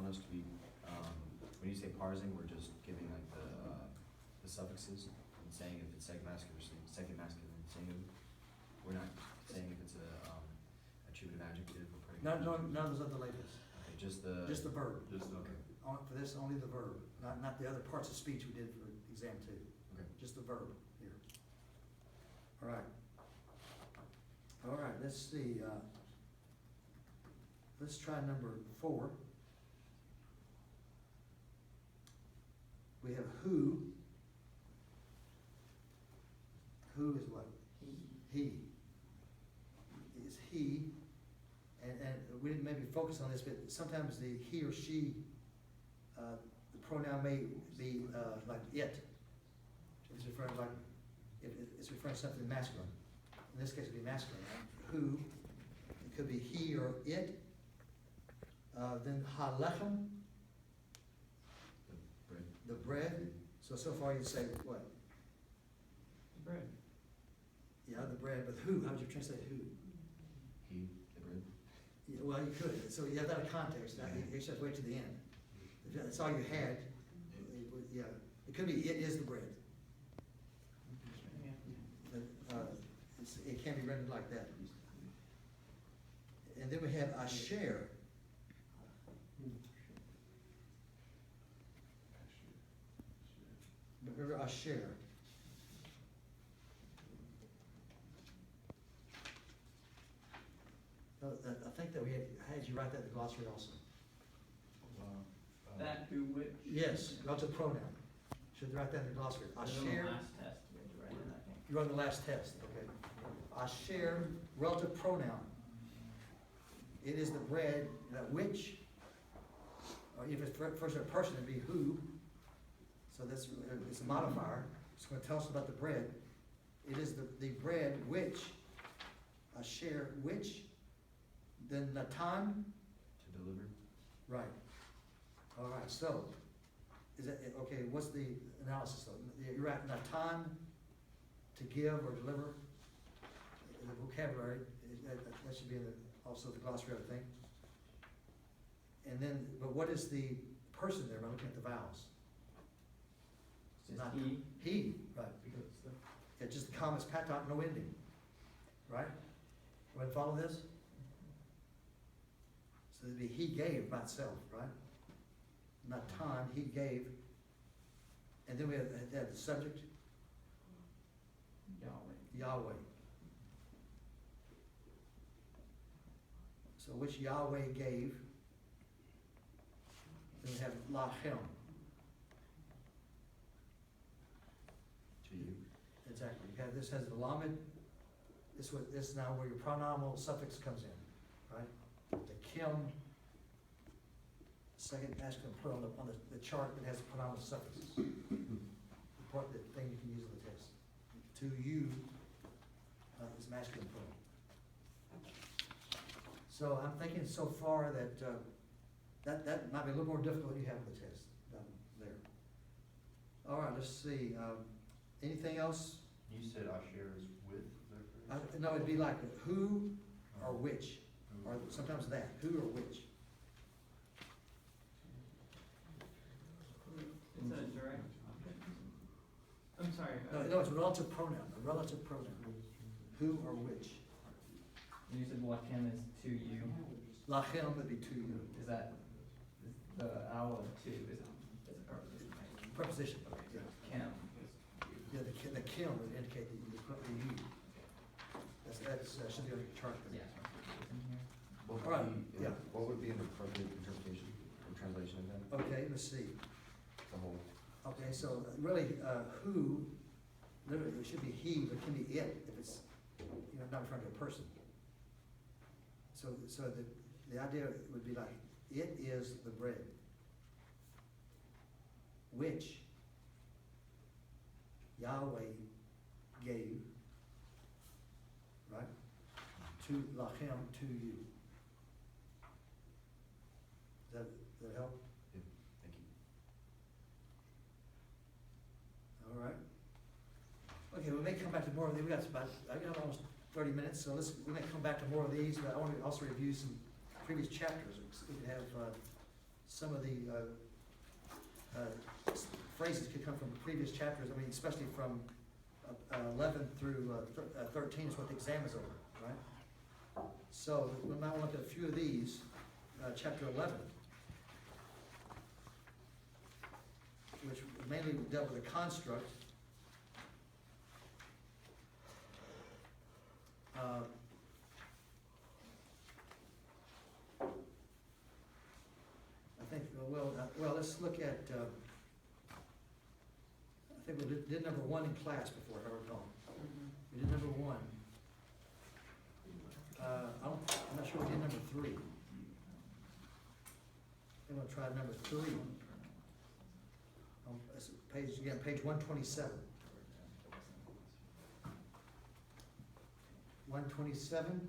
want us to be, when you say parsing, we're just giving like the suffixes and saying if it's second masculine, singular. We're not saying if it's a attributive adjective or predicate. None of those other labels. Okay, just the. Just the verb. Okay. For this, only the verb, not the other parts of speech we did for exam 2. Okay. Just the verb here. All right. All right, let's see. Let's try number 4. We have who. Who is what? He. Is he. And we didn't maybe focus on this, but sometimes the he or she, the pronoun may be like it. It's referring like, if it's referring to something masculine. In this case, it would be masculine, right? Who. It could be he or it. Then halechem. The bread. So far you'd say what? The bread. Yeah, the bread, but who? How would you translate who? He, the bread. Yeah, well, you could. So you have that in context. Now, you should wait to the end. If that's all you had, yeah. It could be it is the bread. It can be rendered like that. And then we have asher. Remember asher. I think that we had you write that in the glossary also. That, who, which. Yes, relative pronoun. Should write that in the glossary. On the Asher. last test, we had to write in, I think. You're on the last test, okay. Asher, relative pronoun. It is the bread, which, or if it's first a person, it'd be who. So that's, it's a modifier. It's going to tell us about the bread. It is the bread which, asher, which, then natan. To deliver. Right. All right, so, is that, okay, what's the analysis of it? You're at natan, to give or deliver. The vocabulary, that should be in also the glossary, I think. And then, but what is the person there? I'm looking at the vowels. Just Not he. He, right. Because it's the. It's just the commas, patot, no ending. Right? Everyone follow this? So it'd be he gave by itself, right? Not time, he gave. And then we have the subject, Yahweh. Yahweh. So which Yahweh gave. Then we have lachem. To you. Exactly. You have, this has the lamed. This is now where your pronominal suffix comes in, right? The kim. Second masculine plural on the chart that has the pronominal suffixes. The thing you can use in the test. To you is masculine plural. So I'm thinking so far that that might be a little more difficult than you have in the test down there. All right, let's see. Anything else? You said Asher is with, is that correct? No, it'd be like who or which, or sometimes that, who or which. Is that direct? I'm sorry. No, it's a relative pronoun, who or which. You said lachem is to you. Lachem would be to you. Is that, is the owl to, is a preposition, right? Preposition, yeah. Chem. Yeah, the kim would indicate the you. That's should be on your chart. Yeah. What All right, would be, yeah. What would be an appropriate interpretation or translation of that? Okay, let's see. The whole. Okay, so really, who, literally, it should be he, but it can be it if it's, not referring to a person. So the idea would be like, it is the bread, which Yahweh gave, right, to lachem, to you. Does that help? Yeah, thank you. All right. Okay, we may come back to more of these. I got almost 30 minutes, so we may come back to more of these, but I want to also review some previous chapters. We could have some of the phrases could come from previous chapters, I mean, especially from 11 through 13 is what the exam is over, right? So we might want to look at a few of these, chapter 11, which mainly dealt with a construct. I think, well, let's look at, I think we did number 1 in class before, if I recall. We did number 1. I'm not sure we did number 3. I'm gonna try number 3. That's page, again, page 127. 127.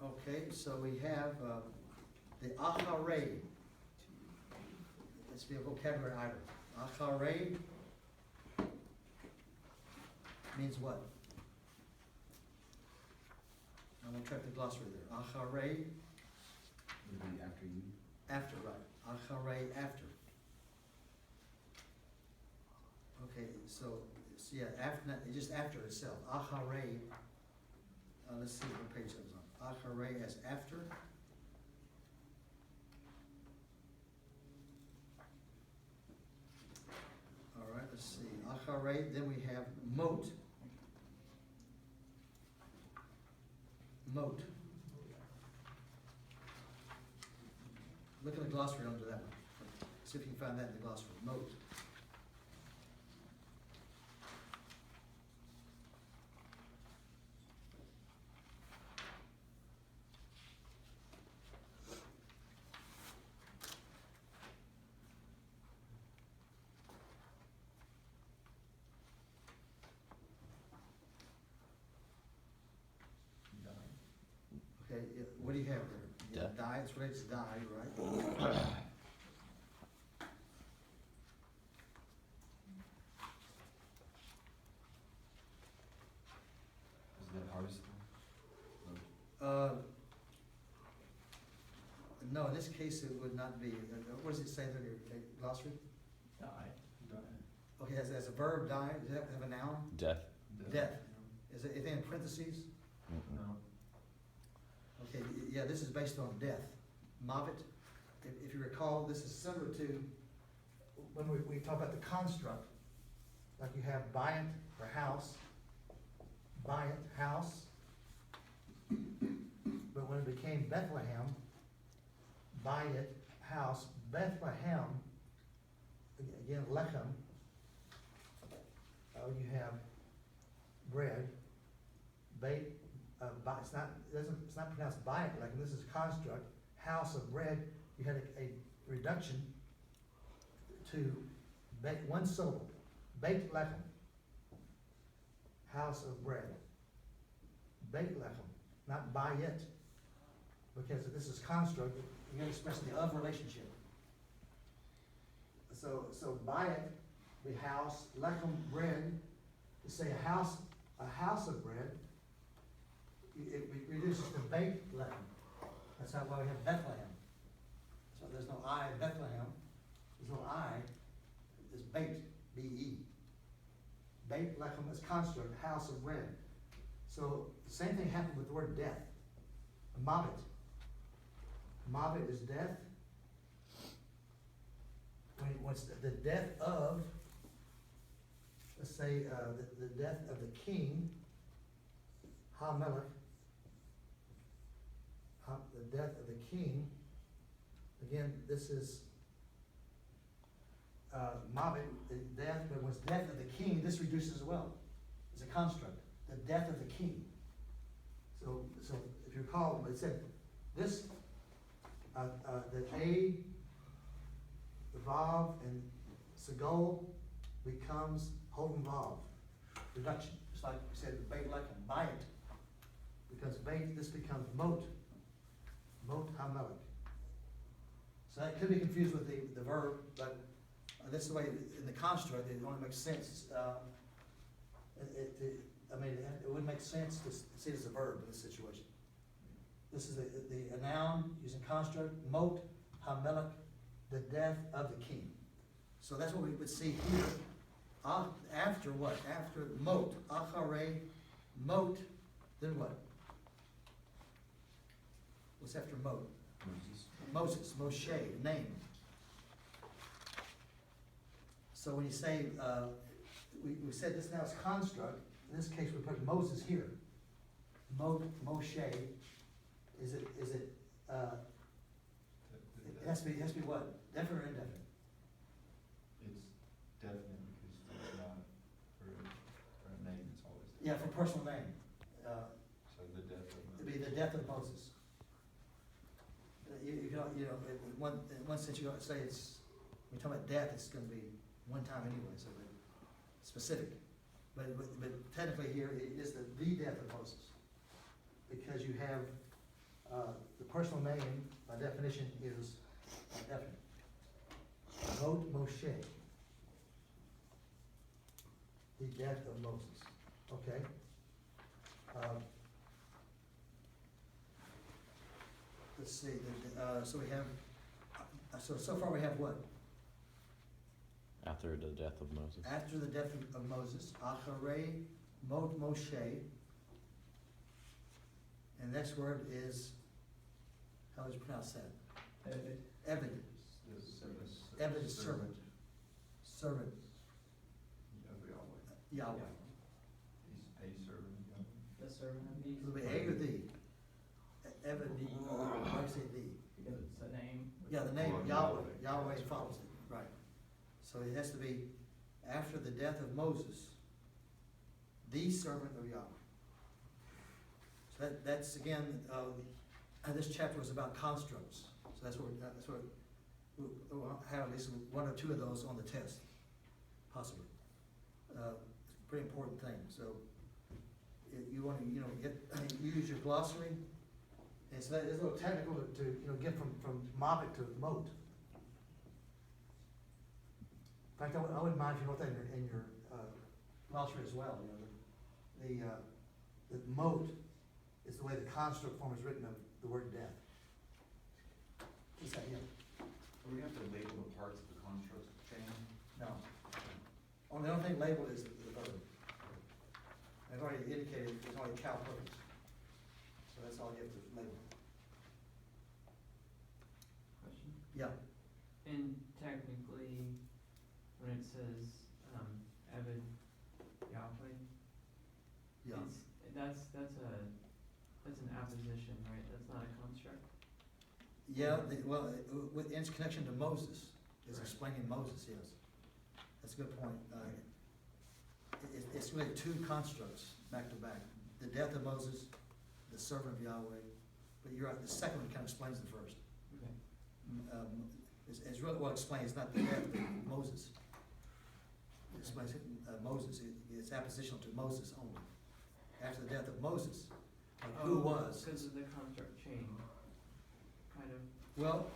Okay, so we have the acharei. Let's be a vocabulary item. Acharei means what? I'm gonna check the glossary there. Acharei, Would be after you. after, right. Acharei, after. Okay, so, yeah, after, just after itself. Acharei, let's see what page that was on. Acharei as after. All right, let's see. Acharei, then we have moat. Moat. Look at the glossary under that one. See if you can find that in the glossary. Moat. Okay, what do you have there? Yeah, Death. die, it's related to die, right? Is that hardest one? No, in this case, it would not be, what does it say there in your glossary? Die. Okay, as a verb, die, does that have a noun? Death. Death. Is it anything in parentheses? Mm-mm. No. Okay, yeah, this is based on death. Mavet, if you recall, this is similar to when we talk about the construct, like you have bayit for house, bayit, house. But when it became Bethlehem, bayit, house, Bethlehem, again, lechem, you have bread, bait, it's not pronounced bayit lechem, this is construct, house of bread, you had a reduction to one syllable, bait lechem, house of bread, bait lechem, not bayit, because this is construct, you gotta express the of relationship. So bayit, the house, lechem, bread, to say a house of bread, it reduces to beit lechem. That's why we have Bethlehem. So there's no I in Bethlehem, there's no I, there's beit, B-E. Beit lechem is construct, house of bread. So the same thing happened with the word death. Mavet. Mavet is death. When the death of, let's say, the death of the king, Ha-Melech, the death of the king, again, this is Mavet, death, but when it's death of the king, this reduces as well. It's a construct, the death of the king. So if you recall, it said this, the A, the Vav, and Segol becomes Hoden Vav, reduction. Just like we said, the Beit Lechem, Bayit, because Beit, this becomes Mot, Mot HaMelech. So that could be confused with the verb, but this is the way, in the construct, it only makes sense. It wouldn't make sense to see it as a verb in this situation. this is a noun using construct, mot hamelech, the death of the king. So that's what we would see here. After what? After mot, achare, mot, then what? What's after mot? Moses. Moses, Moshe, name. So when you say, we said this now is construct, in this case we put Moses here. Moshe, is it, it has to be what? Definite or indefinite? It's definite because it's not for a name, it's always. Yeah, for personal name. So the death of. It'd be the death of Moses. You know, in one sense, you don't say it's, when you're talking about death, it's gonna be one time anyway, so it's specific. But technically here, it is the death of Moses. Because you have, the personal name, by definition, is definite. Mot Moshe. The death of Moses, okay? Let's see, so we have, so far we have what? After the death of Moses. After the death of Moses, Acharei Mot Moshe. And the next word is, how would you pronounce that? David. Evid. Evid is servant. Servant, Yahweh. He's a servant, The servant of these. It'll be A or the? Evid, why do you say the? Because it's a name. Yeah, the name Well, Yahweh, Yahweh. Yahweh follows it, right. So it has to be after the death of Moses, the servant of Yahweh. So that's again, this chapter was about constructs. So that's what we'll have at least one or two of those on the test, possibly. It's a pretty important thing. So you want to, use your glossary. And so that is a little technical to get from Moffat to Moat. In fact, I wouldn't mind if you wrote that in your glossary as well. The Moat is the way the construct form is written of the word death. Is that you? Are we gonna have to label the parts of the construct chain? No. Only thing labeled is the verb. I've already indicated there's only cow purpose. So that's all you have to label. Question? Yeah. And technically, when it says, Evid Yahweh, Yeah. that's an apposition, right? That's not a construct? Yeah, in its connection to Moses, is Right. explaining Moses, yes. That's a good point. It's really two constructs, back to back. The death of Moses, the servant of Yahweh, but you're right, the second one kind of explains the first. Okay. It's really what explains, not the death of Moses. It explains Moses, it's appositional to Moses only. After the death of Moses, like who was. Because of the construct chain, kind of. Well,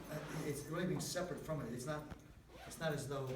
it's really being separate from it. It's not as though